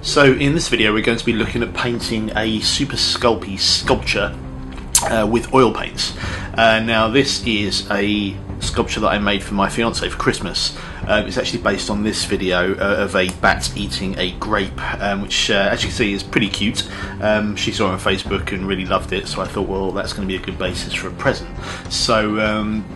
So in this video we're going to be looking at painting a super Sculpey sculpture with oil paints. Now this is a sculpture that I made for my fiance for Christmas. It's actually based on this video of a bat eating a grape, which as you can see is pretty cute. She saw it on Facebook and really loved it, so I thought, well, that's going to be a good basis for a present. So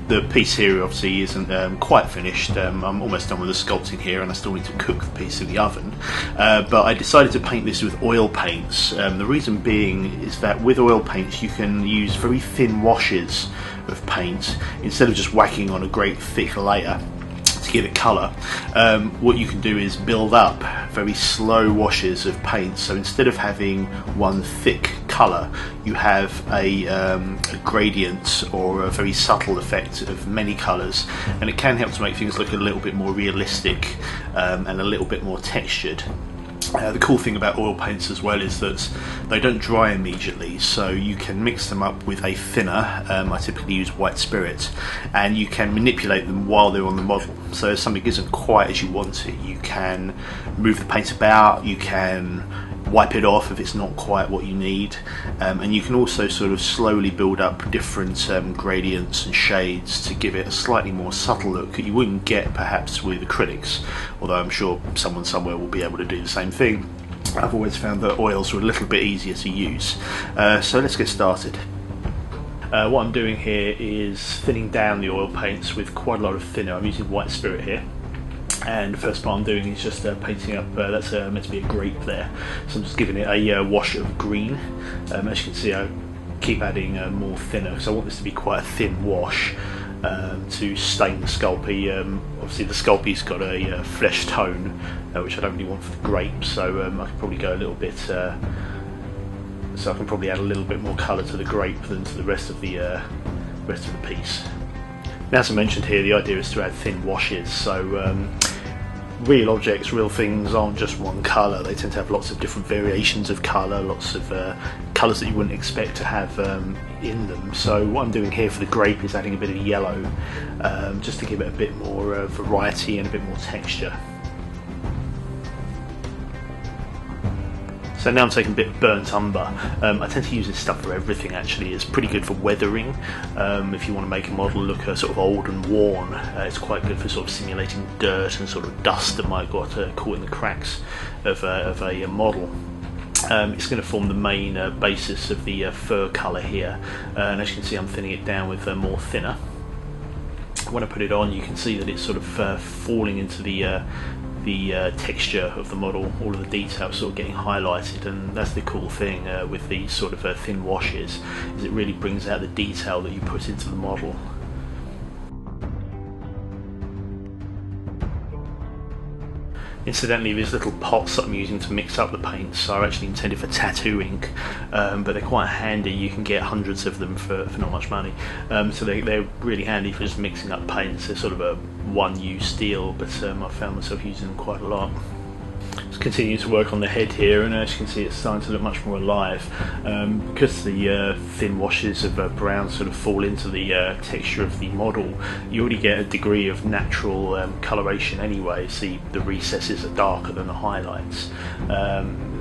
the piece here obviously isn't quite finished. I'm almost done with the sculpting here, and I still need to cook the piece in the oven. But I decided to paint this with oil paints. The reason being is that with oil paints you can use very thin washes of paint instead of just whacking on a great thick layer to give it colour. What you can do is build up very slow washes of paint, so instead of having one thick colour you have a gradient or a very subtle effect of many colours, and it can help to make things look a little bit more realistic and a little bit more textured. The cool thing about oil paints as well is that they don't dry immediately, so you can mix them up with a thinner. I typically use white spirit, and you can manipulate them while they're on the model. So if something isn't quite as you want it, you can move the paint about, you can wipe it off if it's not quite what you need, and you can also sort of slowly build up different gradients and shades to give it a slightly more subtle look that you wouldn't get perhaps with acrylics, although I'm sure someone somewhere will be able to do the same thing. I've always found that oils are a little bit easier to use. So let's get started. What I'm doing here is thinning down the oil paints with quite a lot of thinner. I'm using white spirit here. And the first part I'm doing is just painting up, that's meant to be a grape there, so I'm just giving it a wash of green. As you can see, I keep adding more thinner because I want this to be quite a thin wash to stain the Sculpey. Obviously the Sculpey's got a flesh tone, which I don't really want for the grape, so I can probably go a little bit, so I can probably add a little bit more colour to the grape than to the rest of the piece. Now, as I mentioned here, the idea is to add thin washes, so real objects, real things aren't just one colour. They tend to have lots of different variations of colour, lots of colours that you wouldn't expect to have in them. So what I'm doing here for the grape is adding a bit of yellow, just to give it a bit more variety and a bit more texture. So now I'm taking a bit of burnt umber. I tend to use this stuff for everything actually. It's pretty good for weathering. If you want to make a model look sort of old and worn, it's quite good for sort of simulating dirt and sort of dust that might got caught in the cracks of a model. It's going to form the main basis of the fur colour here, and as you can see I'm thinning it down with more thinner. When I put it on you can see that it's sort of falling into the texture of the model, all of the details sort of getting highlighted, and that's the cool thing with these sort of thin washes, is it really brings out the detail that you put into the model. Incidentally, these little pots that I'm using to mix up the paints are actually intended for tattoo ink, but they're quite handy. You can get hundreds of them for not much money, so they're really handy for just mixing up paints. They're sort of a one-use deal, but I found myself using them quite a lot. Just continuing to work on the head here, and as you can see it's starting to look much more alive, because the thin washes of brown sort of fall into the texture of the model. You already get a degree of natural coloration anyway. See, the recesses are darker than the highlights.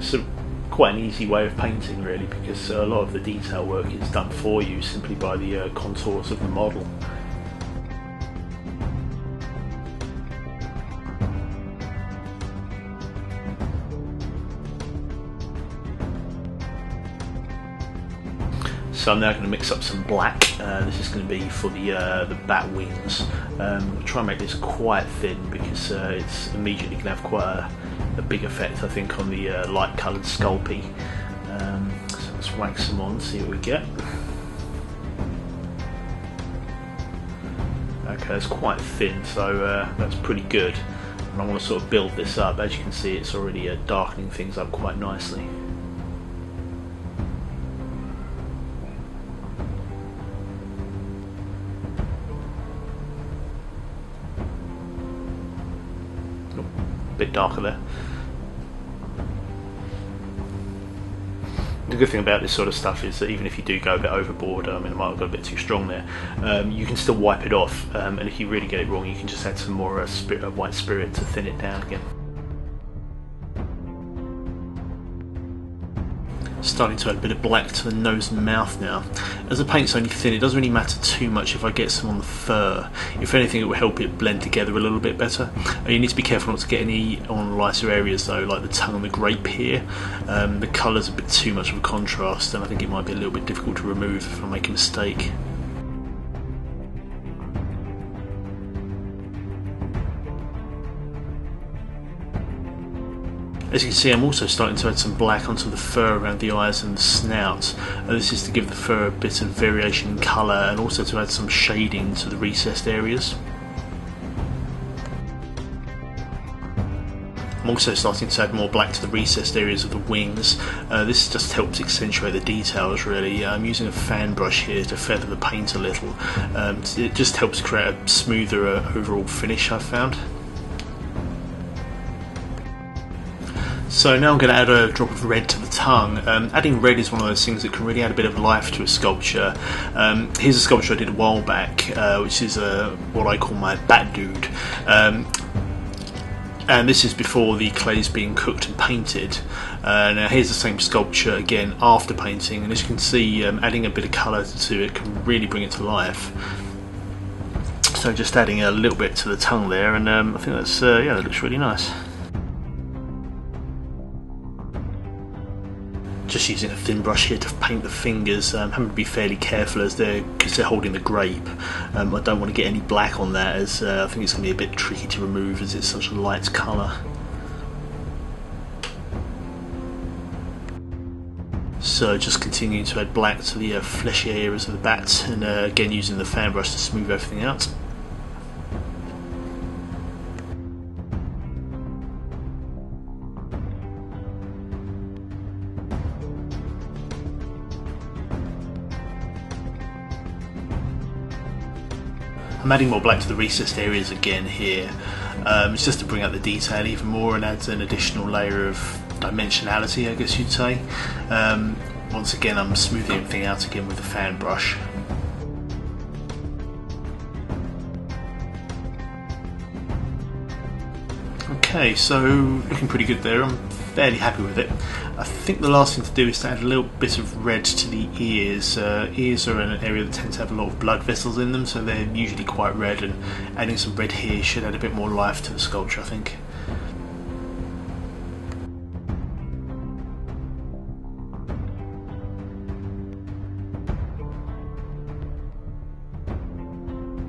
So quite an easy way of painting really, because a lot of the detail work is done for you simply by the contours of the model. So I'm now going to mix up some black. This is going to be for the bat wings. I'll try and make this quite thin because it's immediately going to have quite a big effect, I think, on the light coloured Sculpey. So let's wax them on, see what we get. Okay, it's quite thin, so that's pretty good. And I want to sort of build this up. As you can see, it's already darkening things up quite nicely. Bit darker there. The good thing about this sort of stuff is that even if you do go a bit overboard, I mean I might have got a bit too strong there, you can still wipe it off, and if you really get it wrong you can just add some more white spirit to thin it down again. Starting to add a bit of black to the nose and mouth now. As the paint's only thin, it doesn't really matter too much if I get some on the fur. If anything, it will help it blend together a little bit better. You need to be careful not to get any on lighter areas though, like the tongue and the grape here. The colour's a bit too much of a contrast, and I think it might be a little bit difficult to remove if I make a mistake. As you can see, I'm also starting to add some black onto the fur around the eyes and the snout. This is to give the fur a bit of variation in colour and also to add some shading to the recessed areas. I'm also starting to add more black to the recessed areas of the wings. This just helps accentuate the details really. I'm using a fan brush here to feather the paint a little. It just helps create a smoother overall finish, I've found. So now I'm going to add a drop of red to the tongue. Adding red is one of those things that can really add a bit of life to a sculpture. Here's a sculpture I did a while back, which is what I call my bat dude. And this is before the clay's being cooked and painted. Now here's the same sculpture again after painting, and as you can see, adding a bit of colour to it can really bring it to life. So just adding a little bit to the tongue there, and I think that's yeah, that looks really nice. Just using a thin brush here to paint the fingers. Having to be fairly careful as because they're holding the grape. I don't want to get any black on that, as I think it's going to be a bit tricky to remove as it's such a light colour. So just continuing to add black to the fleshy areas of the bat, and again using the fan brush to smooth everything out. I'm adding more black to the recessed areas again here. It's just to bring out the detail even more and adds an additional layer of dimensionality, I guess you'd say. Once again, I'm smoothing everything out again with the fan brush. Okay, so looking pretty good there. I'm fairly happy with it. I think the last thing to do is to add a little bit of red to the ears. Ears are an area that tend to have a lot of blood vessels in them, so they're usually quite red, and adding some red here should add a bit more life to the sculpture, I think.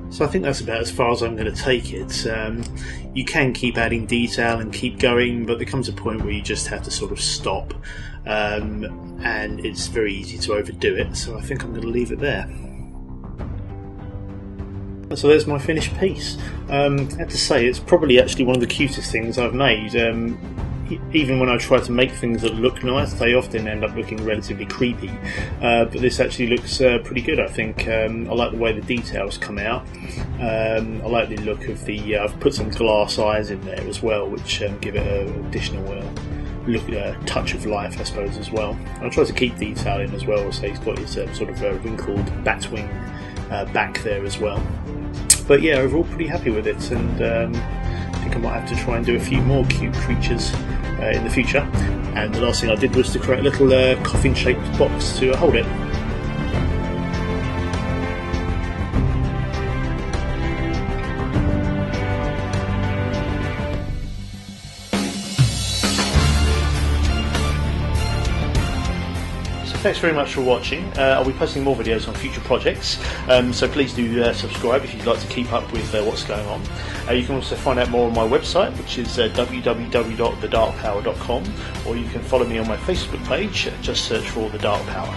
So I think that's about as far as I'm going to take it. You can keep adding detail and keep going, but there comes a point where you just have to sort of stop, and it's very easy to overdo it, so I think I'm going to leave it there. So there's my finished piece. I have to say, it's probably actually one of the cutest things I've made. Even when I try to make things that look nice, they often end up looking relatively creepy. But this actually looks pretty good, I think. I like the way the details come out. I like the look of the... I've put some glass eyes in there as well, which give it an additional touch of life, I suppose, as well. I try to keep detail in as well, so he's got his sort of wrinkled bat wing back there as well. But yeah, overall pretty happy with it, and I think I might have to try and do a few more cute creatures in the future. And the last thing I did was to create a little coffin shaped box to hold it. Thanks very much for watching. I'll be posting more videos on future projects, so please do subscribe if you'd like to keep up with what's going on. You can also find out more on my website, which is www.thedarkpower.com, or you can follow me on my Facebook page. Just search for The Dark Power.